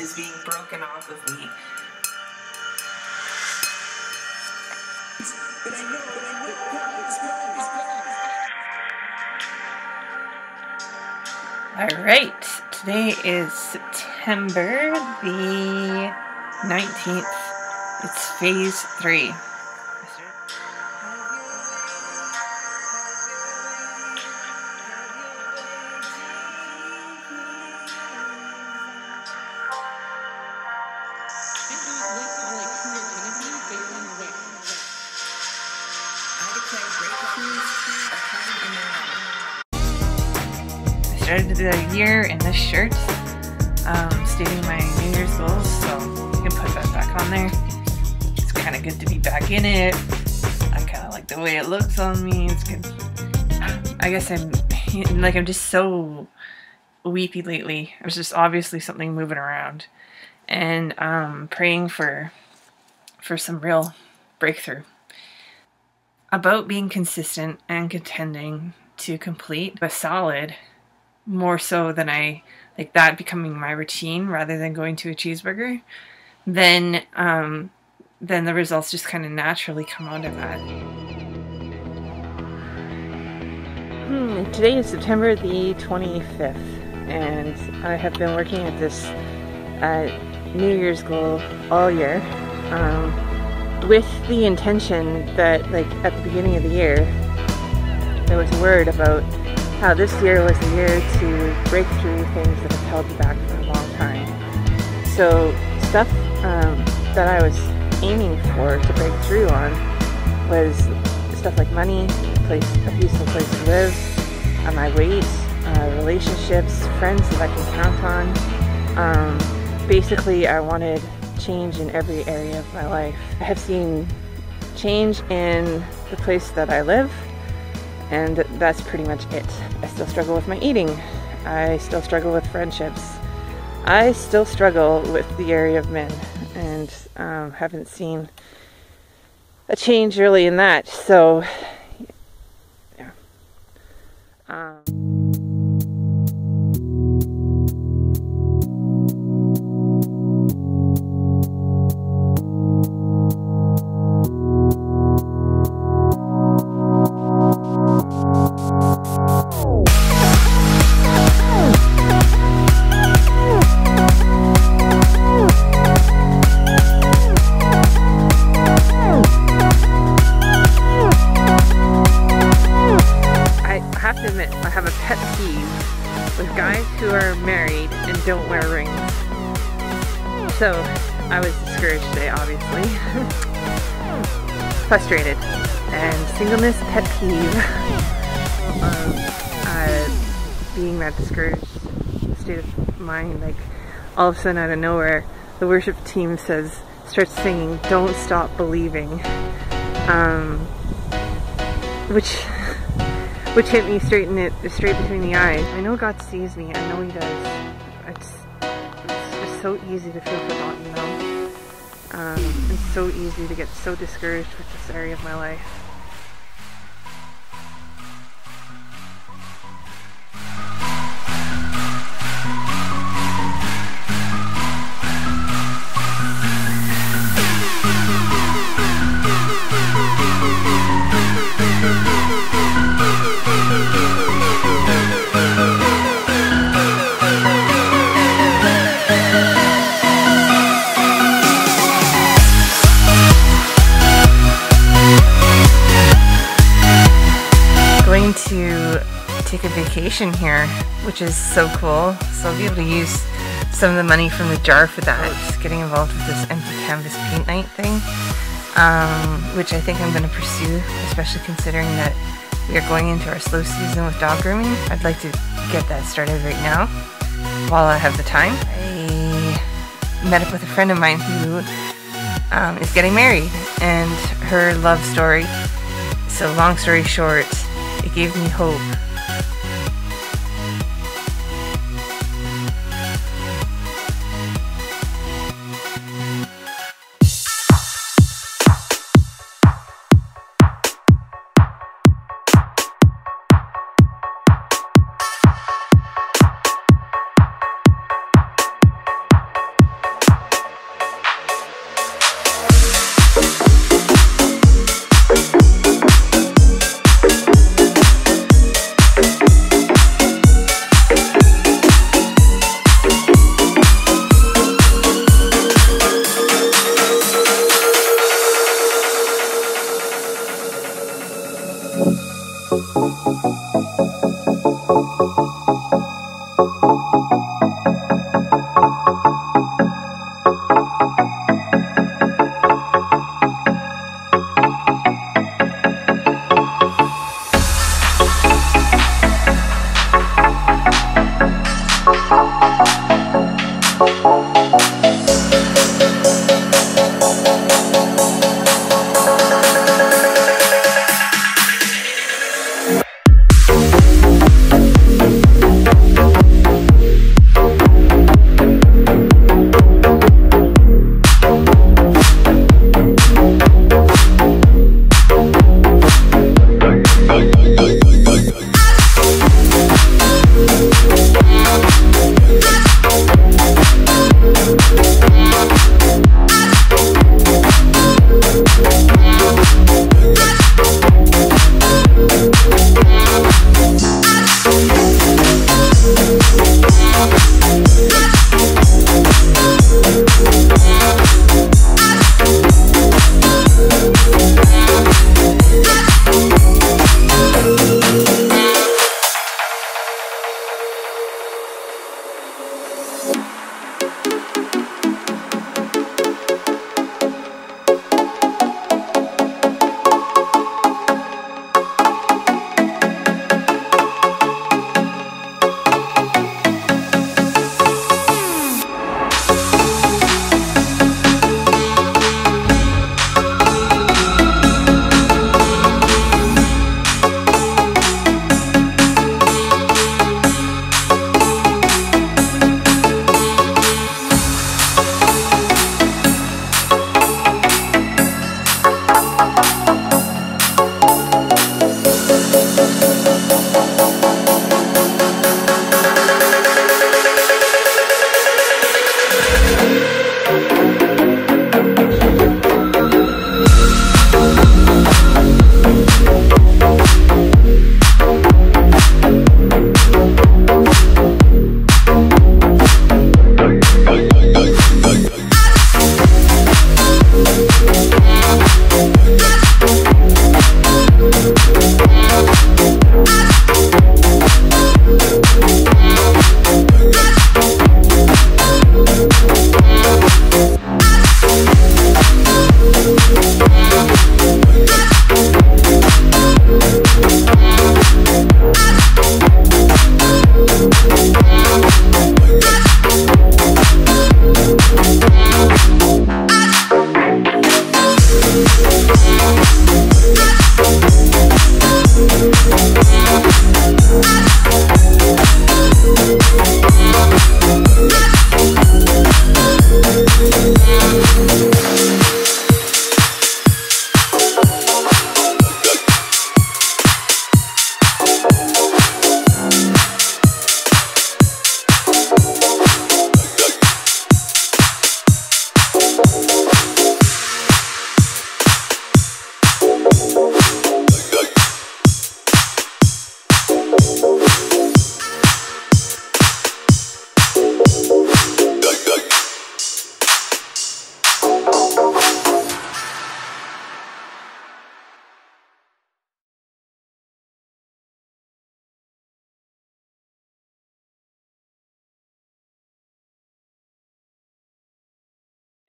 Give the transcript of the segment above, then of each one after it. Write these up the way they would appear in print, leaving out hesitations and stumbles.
is being broken off of me. Alright, today is September the 19th. It's phase 3. I started the year in this shirt, stating my New Year's goals, so you can put that back on there. It's kind of good to be back in it. I kind of like the way it looks on me. It's good. I guess I'm just so weepy lately. There's just obviously something moving around, and praying for some real breakthrough. About being consistent and contending to complete a solid, more so than I like that becoming my routine rather than going to a cheeseburger, then the results just kind of naturally come out of that. Today is September the 25th, and I have been working at this New Year's goal all year, with the intention that, like, at the beginning of the year, there was word about how this year was the year to break through things that have held you back for a long time. So stuff that I was aiming for to break through on was stuff like money, a peaceful place to live, my weight, relationships, friends that I can count on. Basically, I wanted change in every area of my life. I have seen change in the place that I live, and that's pretty much it. I still struggle with my eating. I still struggle with friendships. I still struggle with the area of men, and haven't seen a change really in that. So, yeah. I have a pet peeve with guys who are married and don't wear rings. So I was discouraged today, obviously. Frustrated. And singleness pet peeve. Being that discouraged state of mind, like all of a sudden out of nowhere, the worship team starts singing "Don't Stop Believing," which hit me straight between the eyes. I know God sees me. I know He does. It's just so easy to feel forgotten, though. It's so easy to get so discouraged with this area of my life. To take a vacation here, which is so cool. So I'll be able to use some of the money from the jar for that. Just getting involved with this empty canvas paint night thing, which I think I'm going to pursue, especially considering that we are going into our slow season with dog grooming. I'd like to get that started right now while I have the time. I met up with a friend of mine who is getting married, and her love story. So long story short, it gave me hope.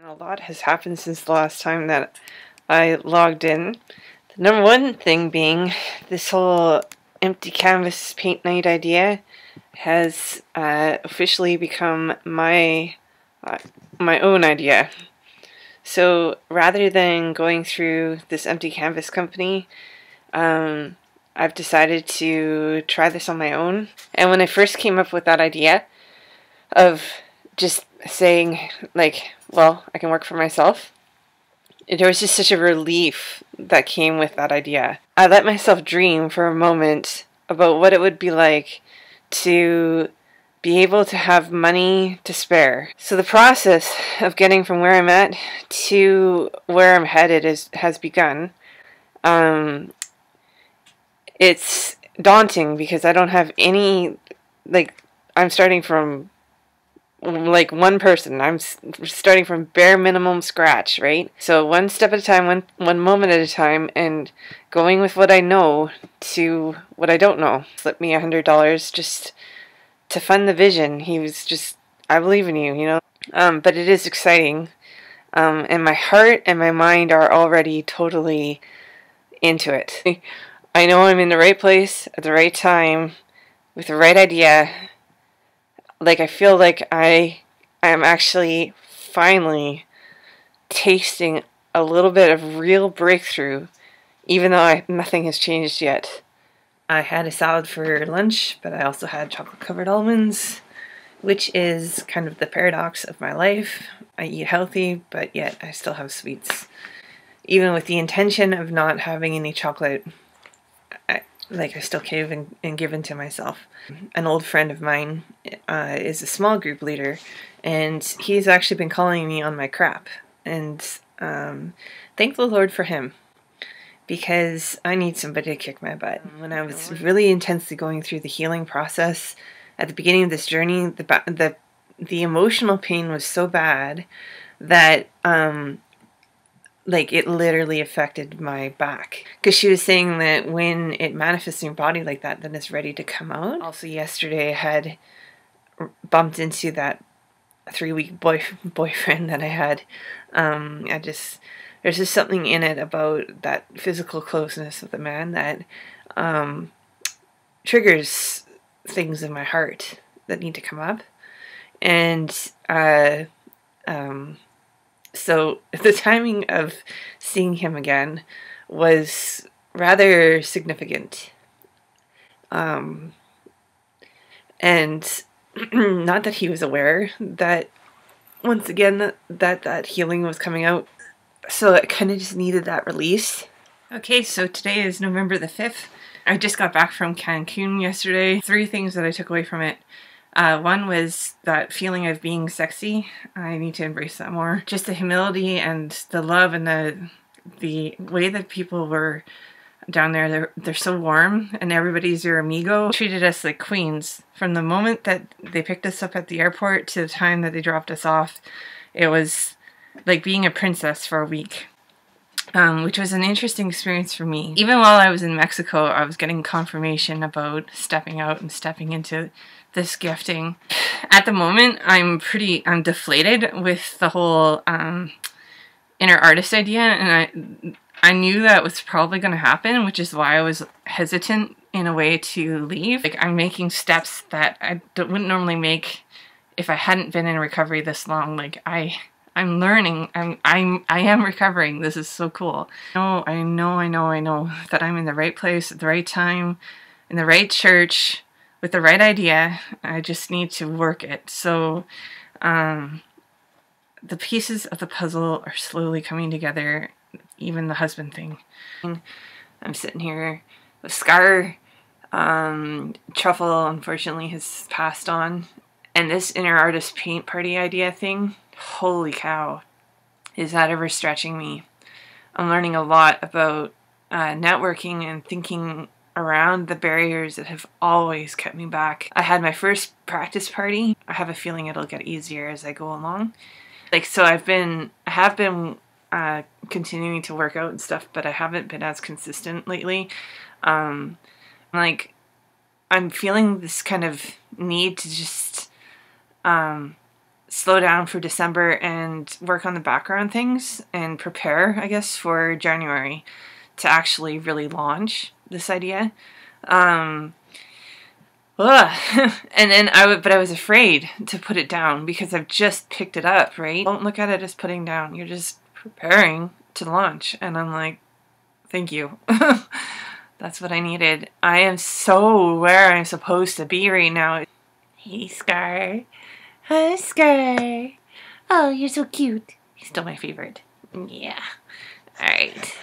And a lot has happened since the last time that I logged in. The number one thing being this whole empty canvas paint night idea has officially become my own idea. So rather than going through this empty canvas company, I've decided to try this on my own. And when I first came up with that idea of just saying, like, well, I can work for myself, there was just such a relief that came with that idea. I let myself dream for a moment about what it would be like to be able to have money to spare. So the process of getting from where I'm at to where I'm headed has begun. It's daunting because I don't have any, like, I'm starting from like one person. I'm starting from bare minimum scratch, right? So one step at a time, one moment at a time, and going with what I know to what I don't know. Slipped me $100 just to fund the vision. He was just, I believe in you, you know. But it is exciting, and my heart and my mind are already totally into it. I know I'm in the right place at the right time with the right idea. Like, I feel like I am actually finally tasting a little bit of real breakthrough, even though nothing has changed yet. I had a salad for lunch, but I also had chocolate-covered almonds, which is kind of the paradox of my life. I eat healthy, but yet I still have sweets. Even with the intention of not having any chocolate, I still cave and give in to myself. An old friend of mine is a small group leader, and he's actually been calling me on my crap. And thank the Lord for him, because I need somebody to kick my butt. When I was really intensely going through the healing process at the beginning of this journey, the emotional pain was so bad that like, it literally affected my back. Because she was saying that when it manifests in your body like that, then it's ready to come out. Also, yesterday I had bumped into that 3-week boyfriend that I had. There's just something in it about that physical closeness with a man that triggers things in my heart that need to come up. And so the timing of seeing him again was rather significant. And not that he was aware that, once again, that healing was coming out. So it kind of just needed that release. Okay, so today is November the 5th. I just got back from Cancun yesterday. 3 things that I took away from it. One was that feeling of being sexy. I need to embrace that more. Just the humility and the love and the way that people were down there. They're so warm, and everybody's your amigo. Treated us like queens. From the moment that they picked us up at the airport to the time that they dropped us off, it was like being a princess for a week. Which was an interesting experience for me. Even while I was in Mexico, I was getting confirmation about stepping out and stepping into this gifting. At the moment, I'm deflated with the whole inner artist idea, and I knew that was probably going to happen, which is why I was hesitant in a way to leave. Like, I'm making steps that I wouldn't normally make if I hadn't been in recovery this long. Like, I'm learning. I am recovering. This is so cool. I know that I'm in the right place at the right time, in the right church, with the right idea. I just need to work it. So the pieces of the puzzle are slowly coming together, even the husband thing. I'm sitting here with Scar. Truffle, unfortunately, has passed on. And this inner artist paint party idea thing, holy cow, is that ever stretching me. I'm learning a lot about networking and thinking around the barriers that have always kept me back. I had my first practice party. I have a feeling it'll get easier as I go along. Like, so I have been continuing to work out and stuff, but I haven't been as consistent lately. Like, I'm feeling this kind of need to just slow down for December and work on the background things and prepare, I guess, for January to actually really launch this idea. And then but I was afraid to put it down because I've just picked it up, right? Don't look at it as putting down. You're just preparing to launch. And I'm like, thank you. That's what I needed. I am so where I'm supposed to be right now. Hey, Scar. Hi, Scar. Oh, you're so cute. He's still my favorite. Yeah. All right.